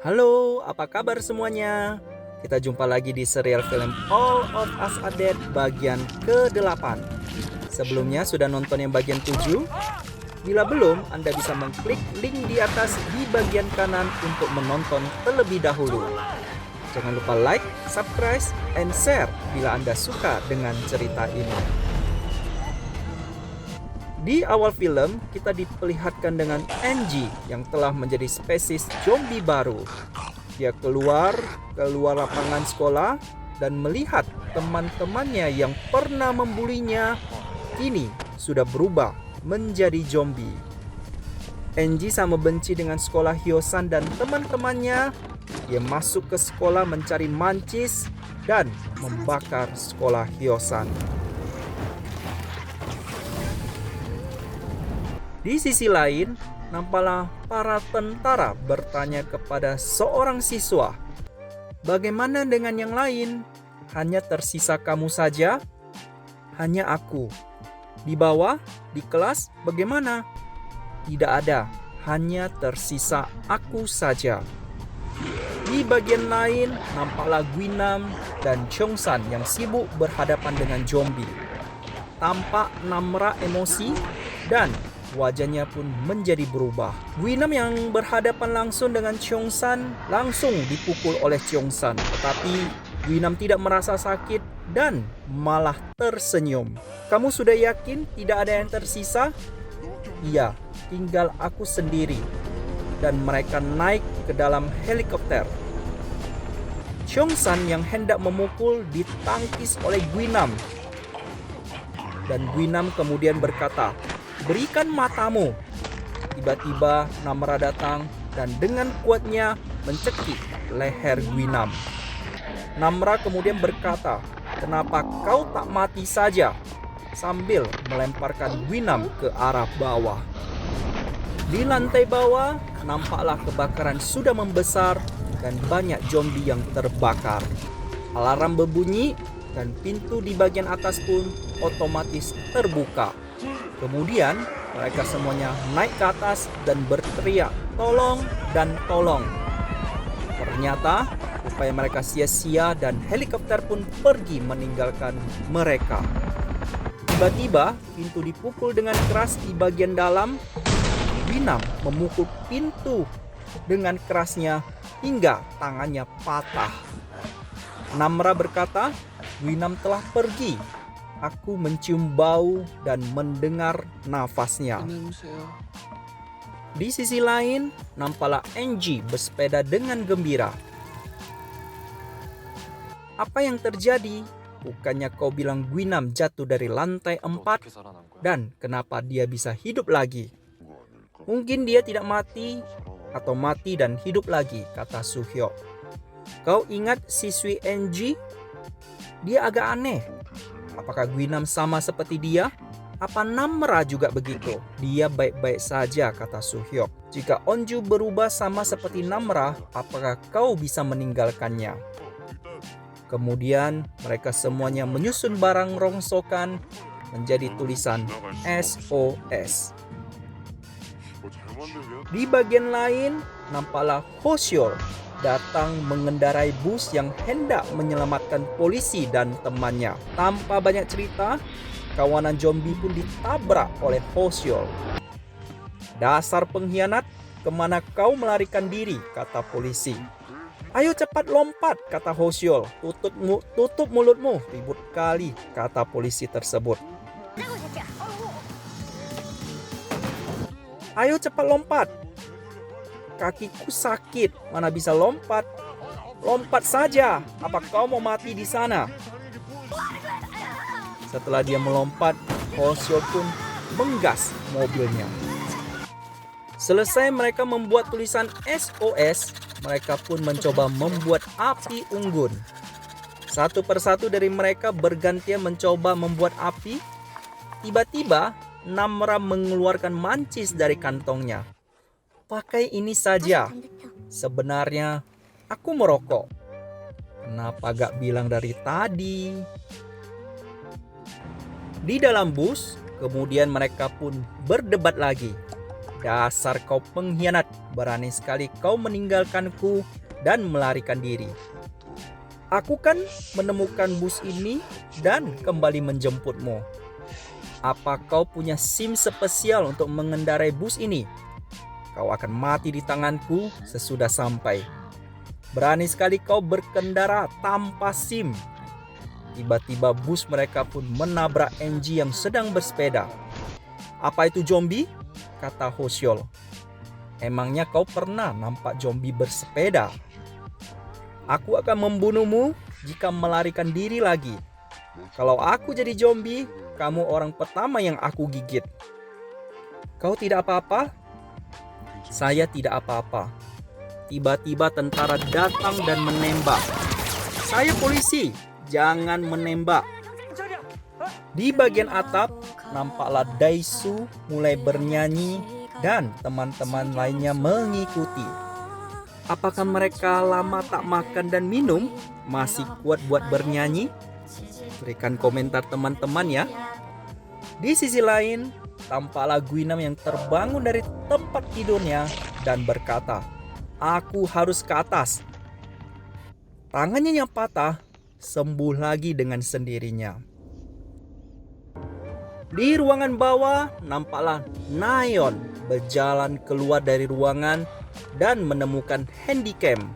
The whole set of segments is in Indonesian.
Halo, apa kabar semuanya? Kita jumpa lagi di serial film All of Us Are Dead bagian ke-8. Sebelumnya sudah nonton yang bagian 7? Bila belum, Anda bisa mengklik link di atas di bagian kanan untuk menonton terlebih dahulu. Jangan lupa like, subscribe, and share bila Anda suka dengan cerita ini. Di awal film, kita diperlihatkan dengan Angie yang telah menjadi spesies zombie baru. Dia keluar lapangan sekolah dan melihat teman-temannya yang pernah membulinya kini sudah berubah menjadi zombie. Angie sangat benci dengan sekolah Hyosan dan teman-temannya. Dia masuk ke sekolah mencari mancis dan membakar sekolah Hyosan. Di sisi lain, nampaklah para tentara bertanya kepada seorang siswa, "Bagaimana dengan yang lain? Hanya tersisa kamu saja?" "Hanya aku." "Di bawah, di kelas, bagaimana?" "Tidak ada, hanya tersisa aku saja." Di bagian lain, nampaklah Guinam dan Cheongsan yang sibuk berhadapan dengan zombie. Tampak Namra emosi dan wajahnya pun menjadi berubah. Guinam yang berhadapan langsung dengan Cheongsan langsung dipukul oleh Cheongsan, tetapi Guinam tidak merasa sakit dan malah tersenyum. "Kamu sudah yakin tidak ada yang tersisa?" "Iya, tinggal aku sendiri." Dan mereka naik ke dalam helikopter. Cheongsan yang hendak memukul ditangkis oleh Guinam. Dan Guinam kemudian berkata, "Berikan matamu." Tiba-tiba Namra datang dan dengan kuatnya mencekik leher Guinam. Namra kemudian berkata, "Kenapa kau tak mati saja?" sambil melemparkan Guinam ke arah bawah. Di lantai bawah, nampaklah kebakaran sudah membesar dan banyak zombie yang terbakar. Alarm berbunyi dan pintu di bagian atas pun otomatis terbuka. Kemudian mereka semuanya naik ke atas dan berteriak, "Tolong dan tolong." Ternyata upaya mereka sia-sia dan helikopter pun pergi meninggalkan mereka. Tiba-tiba pintu dipukul dengan keras di bagian dalam. Guinam memukul pintu dengan kerasnya hingga tangannya patah. Namra berkata, "Guinam telah pergi. Aku mencium bau dan mendengar nafasnya." Di sisi lain, nampaklah Angie bersepeda dengan gembira. "Apa yang terjadi? Bukannya kau bilang Guinam jatuh dari lantai 4? Dan kenapa dia bisa hidup lagi?" "Mungkin dia tidak mati atau mati dan hidup lagi," kata Suhyok. "Kau ingat siswi Angie? Dia agak aneh. Apakah Guinam sama seperti dia? Apa Namra juga begitu?" "Dia baik-baik saja," kata Suhyok. "Jika Onju berubah sama seperti Namra, apakah kau bisa meninggalkannya?" Kemudian mereka semuanya menyusun barang rongsokan menjadi tulisan SOS. Di bagian lain, nampaklah Hosyol datang mengendarai bus yang hendak menyelamatkan polisi dan temannya. Tanpa banyak cerita, kawanan zombie pun ditabrak oleh Hosyol. "Dasar pengkhianat, kemana kau melarikan diri?" kata polisi. "Ayo cepat lompat," kata Hosyol. Tutup mulutmu." "Ribut kali," kata polisi tersebut. "Ayo cepat lompat." "Kakiku sakit, mana bisa lompat." "Lompat saja, apa kau mau mati di sana?" Setelah dia melompat, Hosyol pun menggas mobilnya. Selesai mereka membuat tulisan SOS, mereka pun mencoba membuat api unggun. Satu persatu dari mereka bergantian mencoba membuat api. Tiba-tiba Namra mengeluarkan mancis dari kantongnya. "Pakai ini saja. Sebenarnya aku merokok. Kenapa gak bilang dari tadi?" Di dalam bus, kemudian mereka pun berdebat lagi. Dasar kau pengkhianat, berani sekali kau meninggalkanku dan melarikan diri. Aku kan menemukan bus ini dan kembali menjemputmu. Apa kau punya SIM spesial untuk mengendarai bus ini? Kau akan mati di tanganku sesudah sampai. Berani sekali kau berkendara tanpa SIM. Tiba-tiba bus mereka pun menabrak Angie yang sedang bersepeda. Apa itu zombie? Kata Hosiol. Emangnya kau pernah nampak zombie bersepeda? Aku akan membunuhmu jika melarikan diri lagi. Kalau aku jadi zombie, kamu orang pertama yang aku gigit. Kau tidak apa-apa? Saya tidak apa-apa. Tiba-tiba tentara datang dan menembak. Saya polisi, jangan menembak. Di bagian atap, nampaklah Daesu mulai bernyanyi dan teman-teman lainnya mengikuti. Apakah mereka lama tak makan dan minum, masih kuat buat bernyanyi? Berikan komentar teman-teman ya. Di sisi lain, tampaklah Guinam yang terbangun dari tempat tidurnya dan berkata, "Aku harus ke atas." Tangannya yang patah sembuh lagi dengan sendirinya. Di ruangan bawah, nampaklah Nayeon berjalan keluar dari ruangan dan menemukan handycam.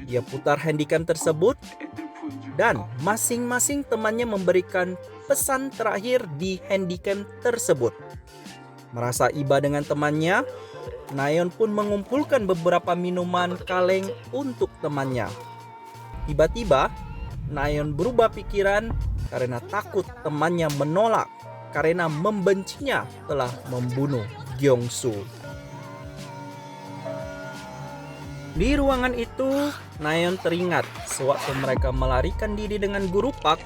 Dia putar handycam tersebut dan masing-masing temannya memberikan pesan terakhir di handycam tersebut. Merasa iba dengan temannya, Nayeon pun mengumpulkan beberapa minuman kaleng untuk temannya. Tiba-tiba, Nayeon berubah pikiran karena takut temannya menolak karena membencinya telah membunuh Gyeongsu. Di ruangan itu, Nayeon teringat sewaktu mereka melarikan diri dengan Guru Pak,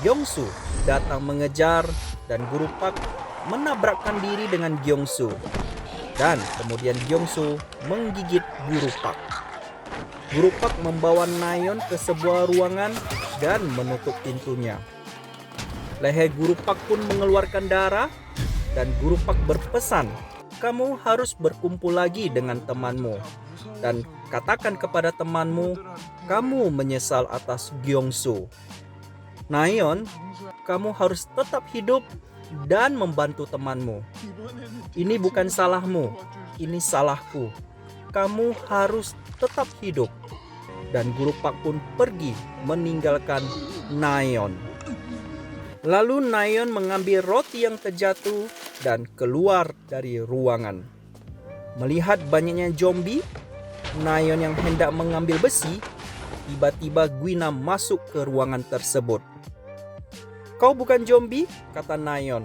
Gyeongsu datang mengejar dan Guru Pak menabrakkan diri dengan Gyeongsu. Dan kemudian Gyeongsu menggigit Guru Pak. Guru Pak membawa Nayeon ke sebuah ruangan dan menutup pintunya. Leher Guru Pak pun mengeluarkan darah dan Guru Pak berpesan, "Kamu harus berkumpul lagi dengan temanmu dan katakan kepada temanmu, kamu menyesal atas Gyeongsu. Nayeon, kamu harus tetap hidup dan membantu temanmu. Ini bukan salahmu, ini salahku. Kamu harus tetap hidup." Dan Guru Pak pun pergi meninggalkan Nayeon. Lalu Nayeon mengambil roti yang terjatuh dan keluar dari ruangan. Melihat banyaknya zombie, Nayeon yang hendak mengambil besi, tiba-tiba Guinam masuk ke ruangan tersebut. "Kau bukan zombie," kata Nayeon.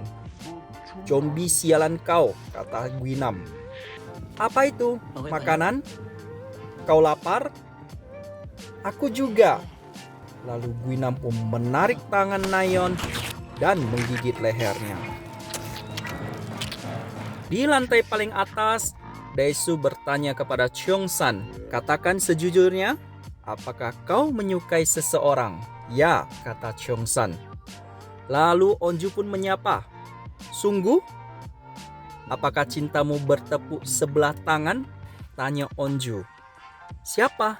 "Zombie sialan kau," kata Guinam. "Apa itu? Makanan? Kau lapar?" "Aku juga." Lalu Guinam pun menarik tangan Nayeon dan menggigit lehernya. Di lantai paling atas, Daesu bertanya kepada Cheongsan, "Katakan sejujurnya, apakah kau menyukai seseorang?" "Ya," kata Cheongsan. Lalu Onju pun menyapa, "Sungguh? Apakah cintamu bertepuk sebelah tangan?" tanya Onju. "Siapa?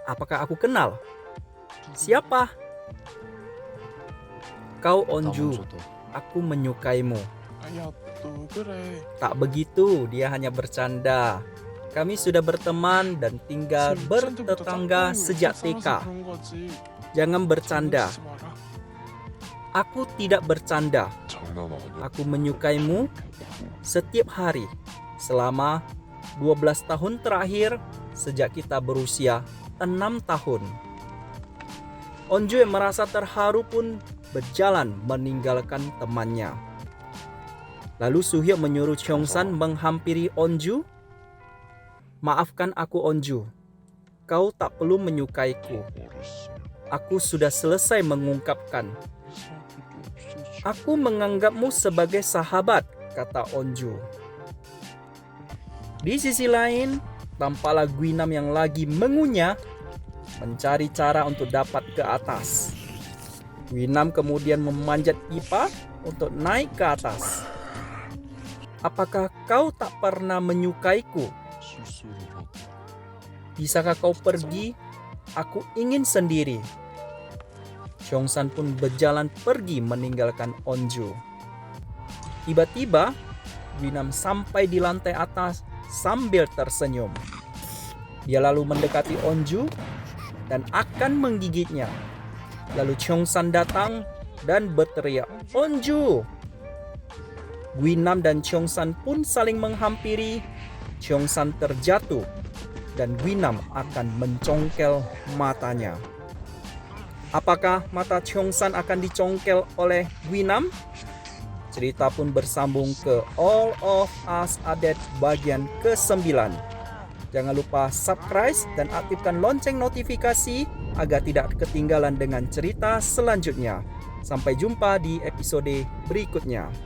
Apakah aku kenal?" "Siapa?" "Kau Onju, aku menyukaimu." "Tak begitu, dia hanya bercanda. Kami sudah berteman dan tinggal bertetangga sejak TK. Jangan bercanda." "Aku tidak bercanda. Aku menyukaimu setiap hari selama 12 tahun terakhir sejak kita berusia 6 tahun. Onju yang merasa terharu pun berjalan meninggalkan temannya. Lalu Suhyuk menyuruh Cheongsan menghampiri Onju. "Maafkan aku Onju, kau tak perlu menyukaiku. Aku sudah selesai mengungkapkan. Aku menganggapmu sebagai sahabat," kata Onju. Di sisi lain, tampaklah Guinam yang lagi mengunyah mencari cara untuk dapat ke atas. Guinam kemudian memanjat pipa untuk naik ke atas. apakah kau tak pernah menyukaiku? Bisakah kau pergi? Aku ingin sendiri. Cheongsan pun berjalan pergi meninggalkan Onju. Tiba-tiba, Guinam sampai di lantai atas sambil tersenyum. Dia lalu mendekati Onju dan akan menggigitnya. Lalu Cheongsan datang dan berteriak, "Onju!" Guinam dan Cheongsan pun saling menghampiri. Cheongsan terjatuh dan Guinam akan mencongkel matanya. Apakah mata Cheongsan akan dicongkel oleh Guinam? Cerita pun bersambung ke All of Us Are Dead bagian ke-9. Jangan lupa subscribe dan aktifkan lonceng notifikasi agar tidak ketinggalan dengan cerita selanjutnya. Sampai jumpa di episode berikutnya.